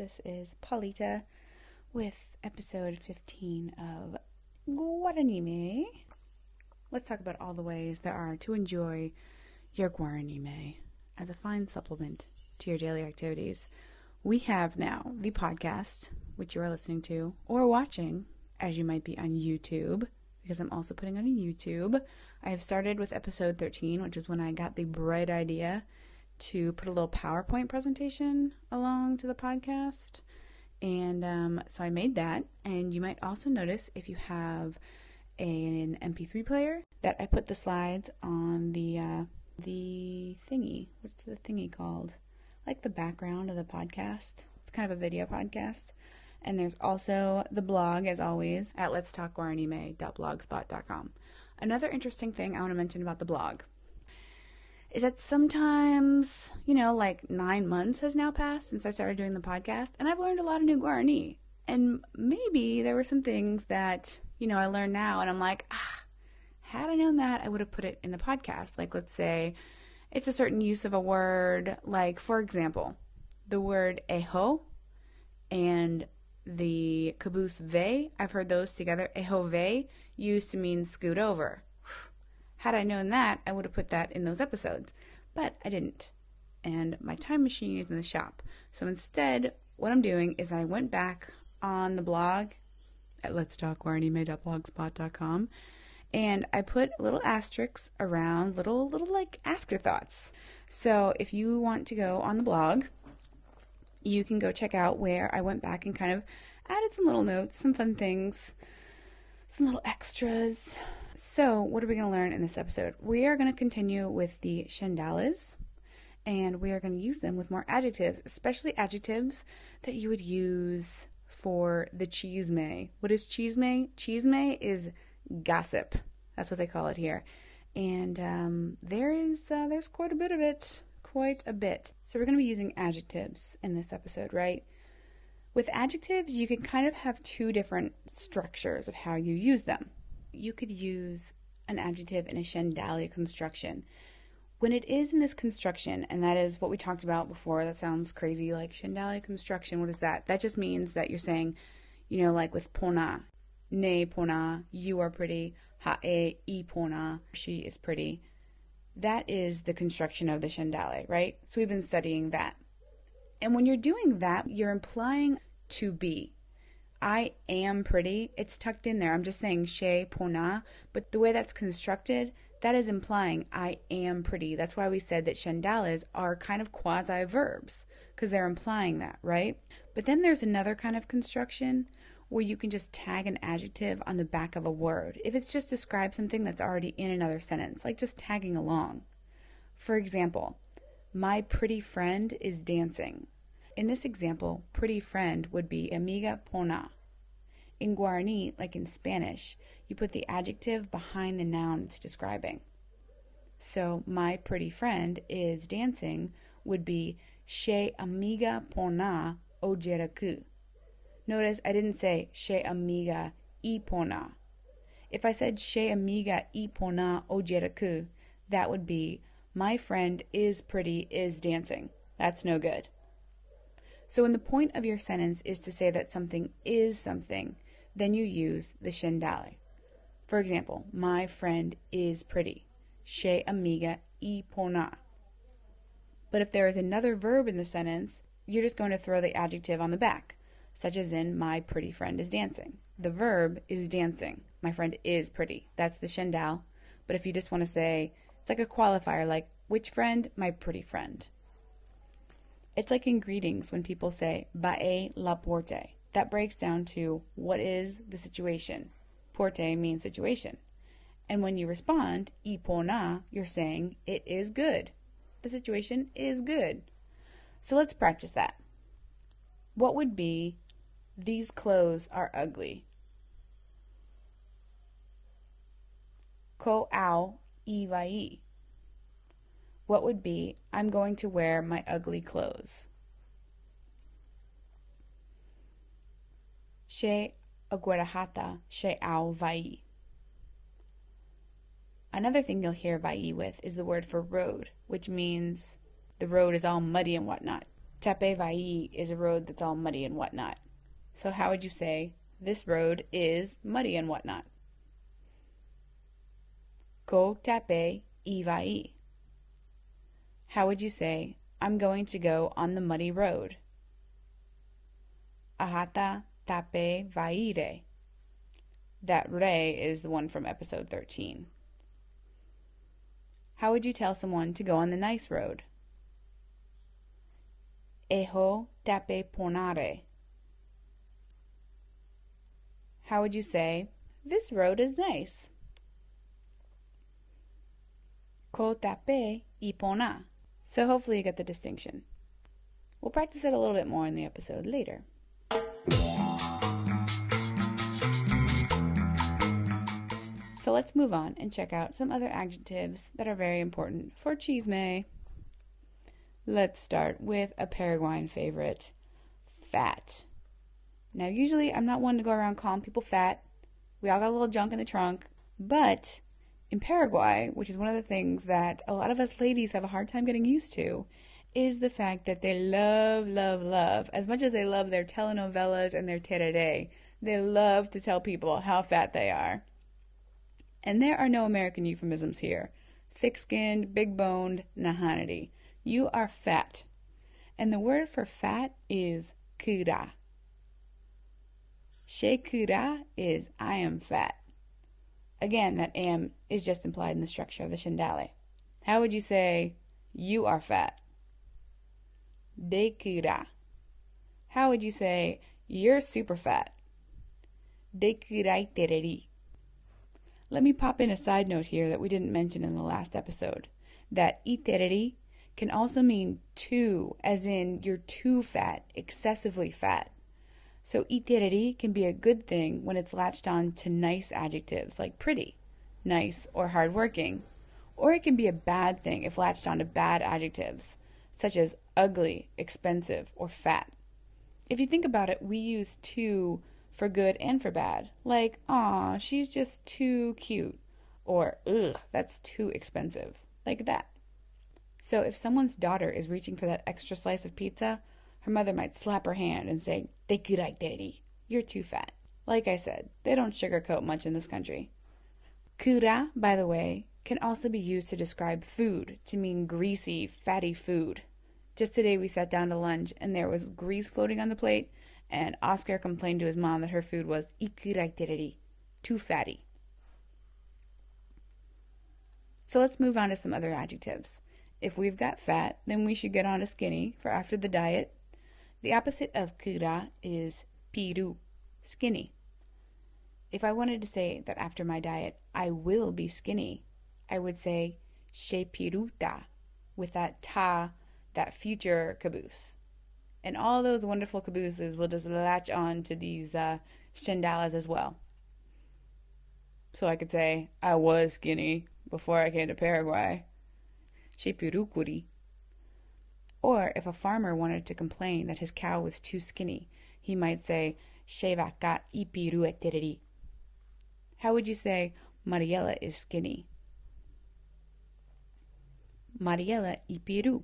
This is Paulette with episode 15 of Guaraníme. Let's talk about all the ways there are to enjoy your Guaranime as a fine supplement to your daily activities. We have now the podcast, which you are listening to or watching, as you might be on YouTube, because I'm also putting on YouTube. I have started with episode 13, which is when I got the bright idea to put a little PowerPoint presentation along to the podcast. And so I made that. And you might also notice, if you have an MP3 player, that I put the slides on the thingy. What's the thingy called? Like the background of the podcast. It's kind of a video podcast. And there's also the blog, as always, at letstalkguaranime.blogspot.com. Another interesting thing I want to mention about the blog is that sometimes, like 9 months has now passed since I started doing the podcast, and I've learned a lot of new Guarani. And maybe there were some things that, I learned now, and I'm like, had I known that, I would have put it in the podcast. Like, let's say it's a certain use of a word, like, for example, the word eho and the caboose ve. I've heard those together. Eho ve used to mean scoot over. Had I known that, I would have put that in those episodes, but I didn't. And my time machine is in the shop. So instead, what I'm doing is I went back on the blog at letstalkguaranime.blogspot.com, and I put little asterisks around little like afterthoughts. So if you want to go on the blog, you can go check out where I went back and kind of added some little notes, some fun things, some little extras. So what are we going to learn in this episode? We are going to continue with the Chendales, and we are going to use them with more adjectives, especially adjectives that you would use for the chisme. What is chisme? Chisme is gossip. That's what they call it here. And there's quite a bit of it. Quite a bit. So we're going to be using adjectives in this episode, right? With adjectives, you can kind of have two different structures of how you use them. You could use an adjective in a Chendale construction. When it is in this construction, and that is what we talked about before, that sounds crazy, like Chendale construction, what is that? That just means that you're saying, like with pona, ne pona, you are pretty, ha'e I pona, she is pretty. That is the construction of the Chendale, right? So we've been studying that. And when you're doing that, you're implying to be. I am pretty. It's tucked in there. I'm just saying she pona, but the way that's constructed, that is implying I am pretty. That's why we said that Chendales are kind of quasi-verbs, because they're implying that, right? But then there's another kind of construction where you can just tag an adjective on the back of a word. If it's just describe something that's already in another sentence, like just tagging along. For example, my pretty friend is dancing. In this example, pretty friend would be amiga pona. In Guarani, like in Spanish, you put the adjective behind the noun it's describing. So, my pretty friend is dancing would be she amiga pona ojeraku. Notice I didn't say she amiga I pona. If I said she amiga I pona ojeraku, that would be my friend is pretty is dancing. That's no good. So when the point of your sentence is to say that something is something, then you use the Chendale. For example, my friend is pretty. She amiga I pona. But if there is another verb in the sentence, you're just going to throw the adjective on the back, such as in my pretty friend is dancing. The verb is dancing. My friend is pretty. That's the Chendale. But if you just want to say, it's like a qualifier, like, which friend? My pretty friend. It's like in greetings when people say, bae la porte. That breaks down to, what is the situation? Porte means situation. And when you respond, I pona, you're saying, it is good. The situation is good. So let's practice that. What would be, these clothes are ugly? Ko au I vai. What would be, I'm going to wear my ugly clothes? She aguarahata she au vai. Another thing you'll hear vai with is the word for road, which means the road is all muddy and whatnot. Tape vai is a road that's all muddy and whatnot. So how would you say, this road is muddy and whatnot? Ko tape I vai. How would you say, I'm going to go on the muddy road? Ahata tape vaire. That re is the one from episode 13. How would you tell someone to go on the nice road? Eho tape ponare. How would you say, this road is nice? Ko tape I pona. So hopefully you get the distinction. We'll practice it a little bit more in the episode later. So let's move on and check out some other adjectives that are very important for chisme. Let's start with a Paraguayan favorite, fat. Now usually I'm not one to go around calling people fat. We all got a little junk in the trunk. But in Paraguay, which is one of the things that a lot of us ladies have a hard time getting used to, is the fact that they love, as much as they love their telenovelas and their tereré, they love to tell people how fat they are. And there are no American euphemisms here. Thick-skinned, big-boned, nahanity. You are fat. And the word for fat is kura. She kura is I am fat. Again, that am is just implied in the structure of the Chendale. How would you say, you are fat? De kura. How would you say, you're super fat? De kurai tereri. Let me pop in a side note here that we didn't mention in the last episode. That itereri can also mean too, as in you're too fat, excessively fat. So itereri can be a good thing when it's latched on to nice adjectives like pretty, nice, or hardworking. Or it can be a bad thing if latched on to bad adjectives, such as ugly, expensive, or fat. If you think about it, we use too for good and for bad. Like, aw, she's just too cute. Or, ugh, that's too expensive. Like that. So if someone's daughter is reaching for that extra slice of pizza, her mother might slap her hand and say, "Te kurai tereri, you're too fat." Like I said, they don't sugarcoat much in this country. Kura, by the way, can also be used to describe food, to mean greasy, fatty food. Just today we sat down to lunch and there was grease floating on the plate, and Oscar complained to his mom that her food was ikurai tereri, too fatty. So let's move on to some other adjectives. If we've got fat, then we should get on to skinny for after the diet. The opposite of kura is piru, skinny. If I wanted to say that after my diet I will be skinny, I would say she piruta, with that ta, that future caboose. And all those wonderful cabooses will just latch on to these Chendales as well. So I could say, I was skinny before I came to Paraguay. She pirukuri. Or if a farmer wanted to complain that his cow was too skinny, he might say, she vaca y piru tereri. How would you say, Mariela is skinny? Mariela y piru.